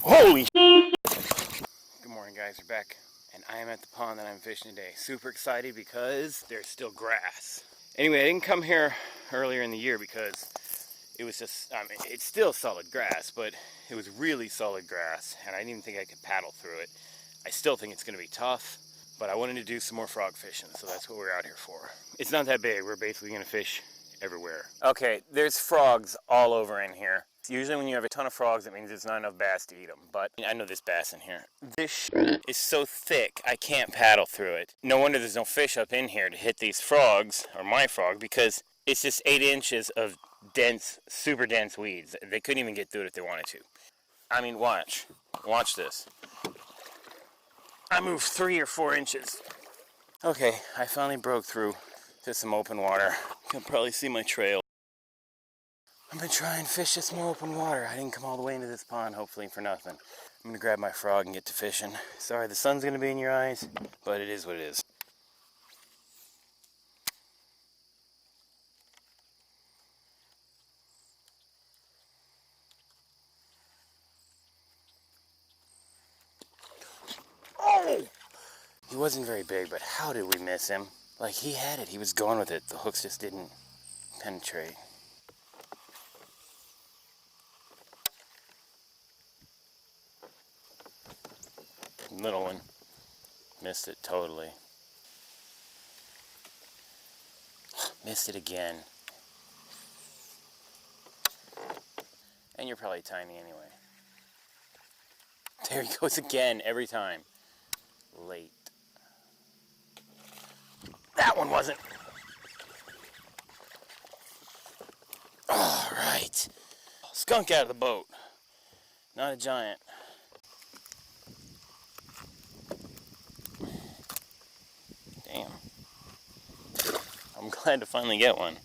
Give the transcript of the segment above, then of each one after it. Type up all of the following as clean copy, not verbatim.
Holy! Good morning, guys. We're back, and I am at the pond that I'm fishing today. Super excited because there's still grass. Anyway, I didn't come here earlier in the year because it was just, I mean, it's still solid grass, but it was really solid grass, and I didn't even think I could paddle through it. I still think it's going to be tough, but I wanted to do some more frog fishing, so that's what we're out here for. It's not that big. We're basically going to fish everywhere. Okay, there's frogs all over in here. Usually when you have a ton of frogs, it means there's not enough bass to eat them, but I know there's bass in here. This is so thick, I can't paddle through it. No wonder there's no fish up in here to hit these frogs, or my frog, because it's just 8 inches of dense, super dense weeds. They couldn't even get through it if they wanted to. I mean, watch this. I moved 3 or 4 inches. Okay, I finally broke through to some open water. You can probably see my trail. I'm gonna try and fish this more open water. I didn't come all the way into this pond, hopefully for nothing. I'm gonna grab my frog and get to fishing. Sorry, the sun's gonna be in your eyes, but it is what it is. Oh! He wasn't very big, but how did we miss him? Like, he had it, he was going with it. The hooks just didn't penetrate. Little one. Missed it totally. Missed it again. And you're probably tiny anyway. There he goes again, every time. Late. That one wasn't. All right. Skunk out of the boat. Not a giant. Damn. I'm glad to finally get one.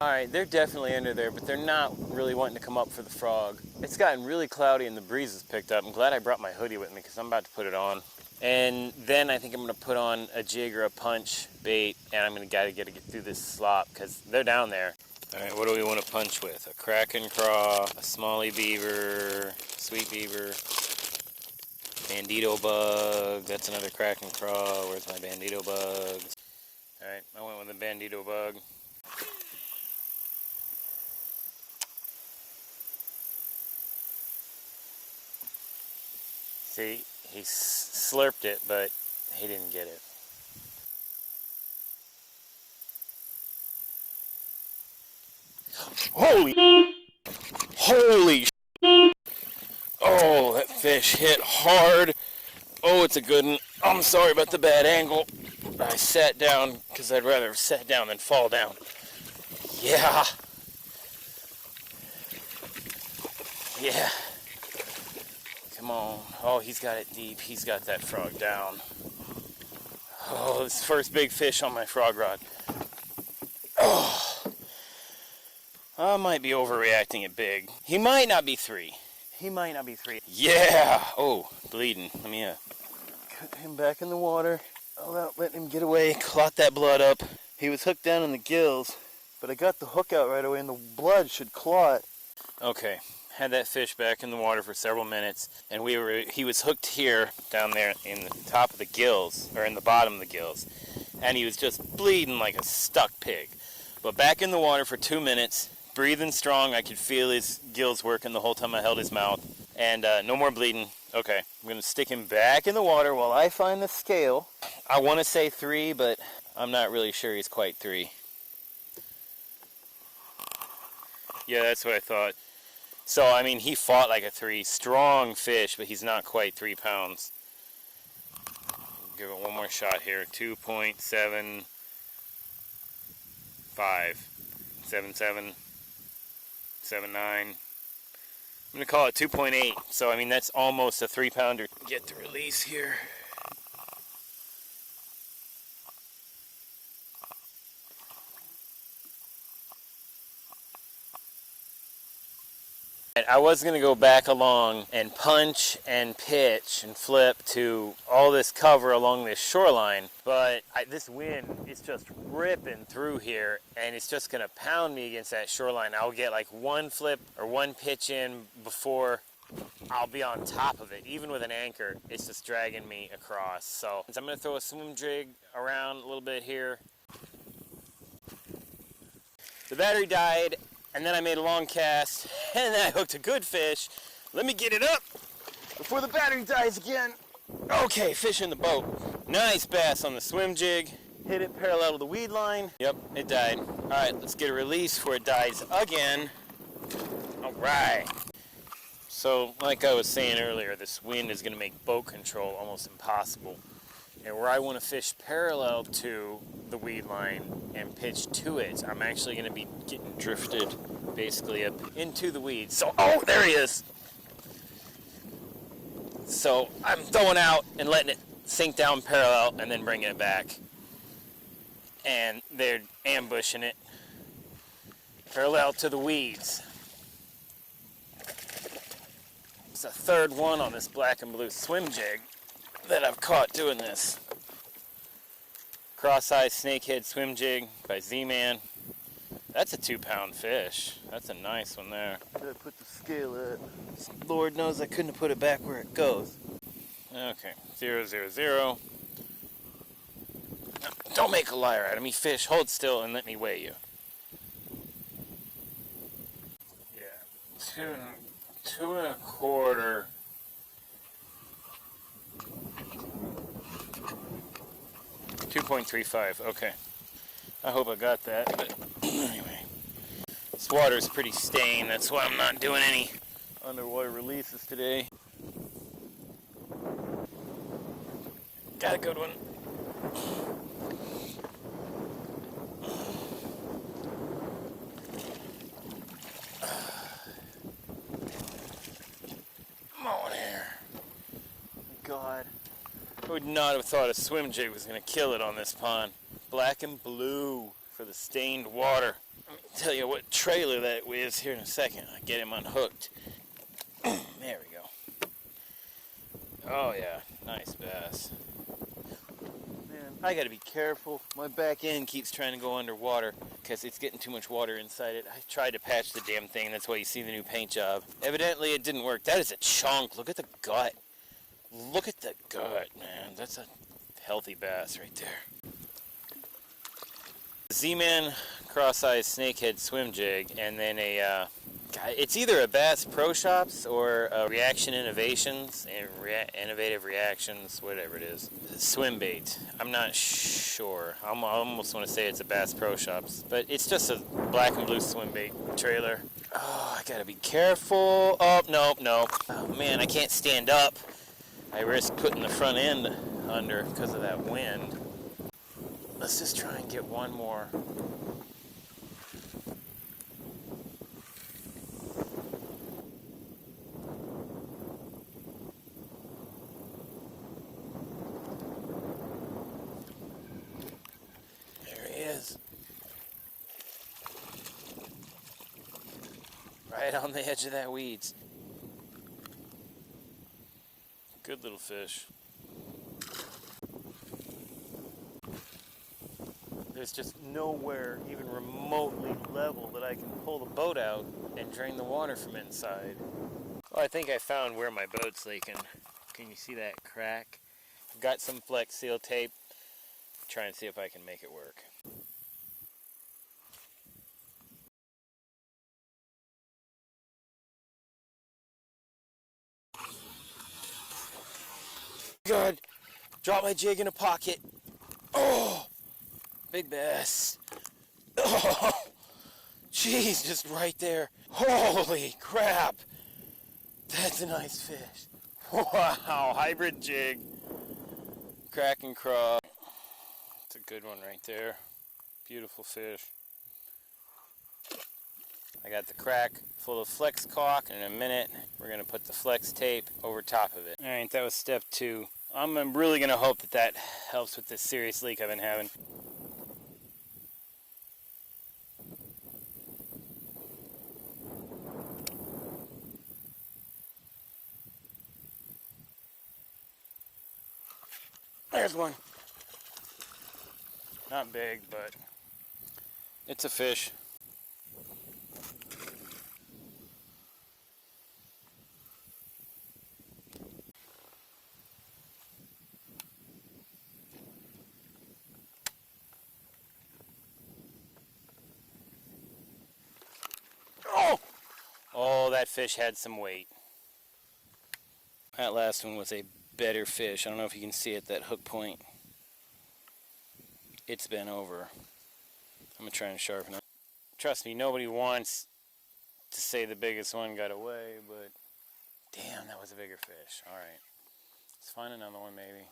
Alright, they're definitely under there, but they're not really wanting to come up for the frog. It's gotten really cloudy and the breeze has picked up. I'm glad I brought my hoodie with me because I'm about to put it on. And then I think I'm going to put on a jig or a punch bait, and I'm going to get through this slop because they're down there. Alright, what do we want to punch with? A kraken craw, a smallie beaver, sweet beaver, bandito bug. That's another kraken craw. Where's my bandito bugs? Alright, I went with a bandito bug. See, he slurped it, but he didn't get it. Holy oh, that fish hit hard. Oh, it's a good one. I'm sorry about the bad angle. I sat down because I'd rather have sat down than fall down. Yeah. Yeah. Come on. Oh, he's got it deep. He's got that frog down. Oh, this first big fish on my frog rod. Oh. I might be overreacting it big. He might not be 3. He might not be 3. Yeah! Oh, bleeding. Let me cut him back in the water. I'll let him get away, clot that blood up. He was hooked down in the gills, but I got the hook out right away and the blood should clot. Okay. Had that fish back in the water for several minutes, and he was hooked here, down there in the top of the gills, or in the bottom of the gills, and he was just bleeding like a stuck pig. But back in the water for 2 minutes, breathing strong. I could feel his gills working the whole time I held his mouth, and no more bleeding. Okay, I'm going to stick him back in the water while I find the scale. I want to say 3, but I'm not really sure he's quite 3. Yeah, that's what I thought. So, I mean, he fought like a 3. Strong fish, but he's not quite 3 pounds. Give it one more shot here. 2.75. 77. 7.9. I'm going to call it 2.8. So, I mean, that's almost a 3-pounder. Get the release here. I was going to go back along and punch and pitch and flip to all this cover along this shoreline, but this wind is just ripping through here, and it's just going to pound me against that shoreline. I'll get like one flip or one pitch in before I'll be on top of it. Even with an anchor, it's just dragging me across. So I'm going to throw a swim jig around a little bit here. The battery died, and then I made a long cast, and then I hooked a good fish. Let me get it up before the battery dies again. Okay, fish in the boat. Nice bass on the swim jig. Hit it parallel to the weed line. Yep, it died. All right, let's get a release before it dies again. All right. So, like I was saying earlier, this wind is going to make boat control almost impossible. And where I want to fish parallel to the weed line and pitch to it, I'm actually going to be getting drifted basically up into the weeds. So, oh, there he is. So I'm throwing out and letting it sink down parallel and then bringing it back. And they're ambushing it parallel to the weeds. It's a third one on this black and blue swim jig that I've caught doing this. Cross-eyed snakehead swim jig by Z-Man. That's a 2-pound fish. That's a nice one there. Did I put the scale at? Lord knows I couldn't have put it back where it goes. Okay, 0, 0, 0. Don't make a liar out of me, fish. Hold still and let me weigh you. Yeah, 2 1/4. .35. Okay. I hope I got that, but anyway. This water is pretty stained. That's why I'm not doing any underwater releases today. Got a good one. Come on here. God. I would not have thought a swim jig was going to kill it on this pond. Black and blue for the stained water. Let me tell you what trailer that is here in a second. I'll get him unhooked. There we go. Oh yeah, nice bass. Man, I gotta be careful. My back end keeps trying to go underwater because it's getting too much water inside it. I tried to patch the damn thing. That's why you see the new paint job. Evidently it didn't work. That is a chunk. Look at the gut. Look at the gut, man. That's a healthy bass right there. Z-Man cross-eyed snakehead swim jig, and then it's either a Bass Pro Shops or a Reaction Innovations, Innovative Reactions, whatever it is. Swim bait. I'm not sure. I almost want to say it's a Bass Pro Shops, but it's just a black and blue swim bait trailer. Oh, I gotta be careful. Oh, no. Oh man, I can't stand up. I risk putting the front end under because of that wind. Let's just try and get one more. There he is. Right on the edge of that weeds. Good little fish. There's just nowhere even remotely level that I can pull the boat out and drain the water from inside. Well, I think I found where my boat's leaking. Can you see that crack? I've got some Flex Seal tape. Try and see if I can make it work. God, drop my jig in a pocket. Oh, big bass. Oh, jeez, just right there. Holy crap. That's a nice fish. Wow, hybrid jig. Crack and craw. It's a good one right there. Beautiful fish. I got the crack full of flex caulk, and in a minute we're going to put the flex tape over top of it. Alright, that was step 2. I'm really going to hope that helps with this serious leak I've been having. There's one. Not big, but it's a fish. Oh! Oh, that fish had some weight. That last one was a better fish. I don't know if you can see it, that hook point. It's been over. I'm going to try and sharpen it. Trust me, nobody wants to say the biggest one got away, but damn, that was a bigger fish. Alright, let's find another one maybe.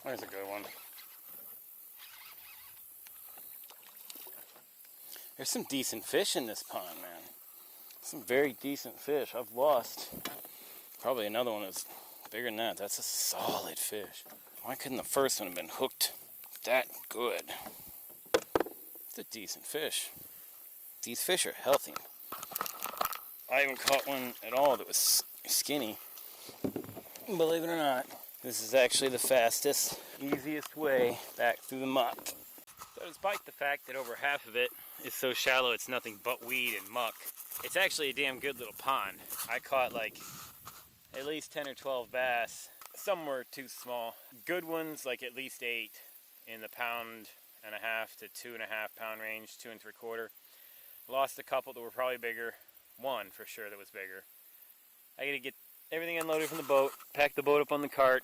There's a good one. There's some decent fish in this pond, man. Some very decent fish. I've lost probably another one that's bigger than that. That's a solid fish. Why couldn't the first one have been hooked that good? It's a decent fish. These fish are healthy. I haven't caught one at all that was skinny. Believe it or not. This is actually the fastest, easiest way back through the muck. So despite the fact that over half of it is so shallow it's nothing but weed and muck, it's actually a damn good little pond. I caught like at least 10 or 12 bass. Some were too small. Good ones, like at least 8 in the 1.5 to 2.5 pound range, 2 3/4. Lost a couple that were probably bigger. One for sure that was bigger. I gotta get everything unloaded from the boat, pack the boat up on the cart,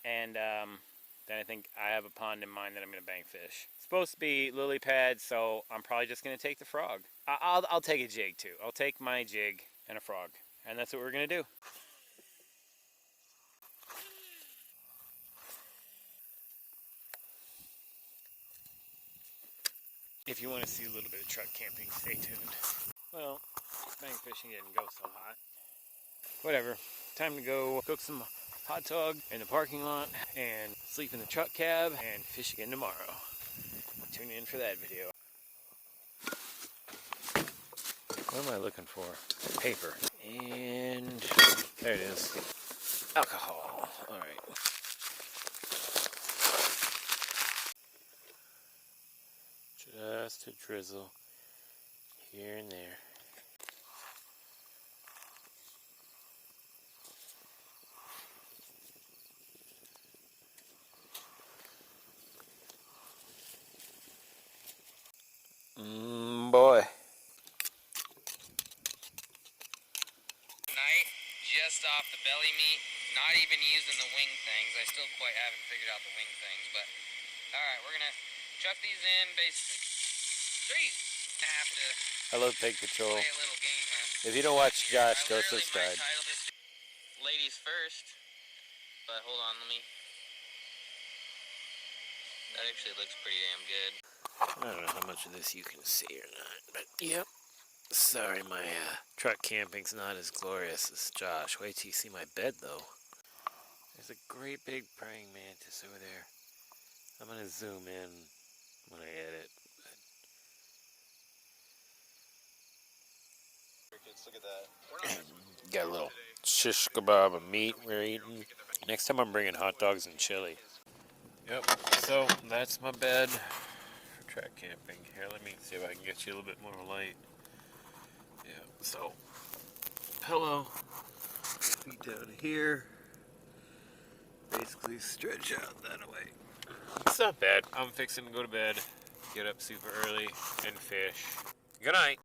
and then I think I have a pond in mind that I'm going to bank fish. It's supposed to be lily pad, so I'm probably just going to take the frog. I'll take a jig too. I'll take my jig and a frog, and that's what we're going to do. If you want to see a little bit of truck camping, stay tuned. Well, bank fishing didn't go so hot. Whatever. Time to go cook some hot dog in the parking lot and sleep in the truck cab and fish again tomorrow. Tune in for that video. What am I looking for? Paper. And there it is. Alcohol. Alright. Just a drizzle here and there. Boy. Night, just off the belly meat, not even using the wing things. I still quite haven't figured out the wing things, but alright, we're gonna chuck these in, basically. Jeez! I have to I love Pig Patrol. play a little game. If you don't watch Here. Josh, go subscribe. Might title this ladies first, but hold on, that actually looks pretty damn good. I don't know how much of this you can see or not, but yep. Sorry, my truck camping's not as glorious as Josh. Wait till you see my bed, though. There's a great big praying mantis over there. I'm going to zoom in when I edit. Look at that. Got a little shish kebab of meat we're eating. Next time I'm bringing hot dogs and chili. Yep, so that's my bed for track camping. Here, let me see if I can get you a little bit more light. Yeah, so pillow, feet down here, basically stretch out that way. It's not bad. I'm fixing to go to bed, get up super early, and fish. Good night.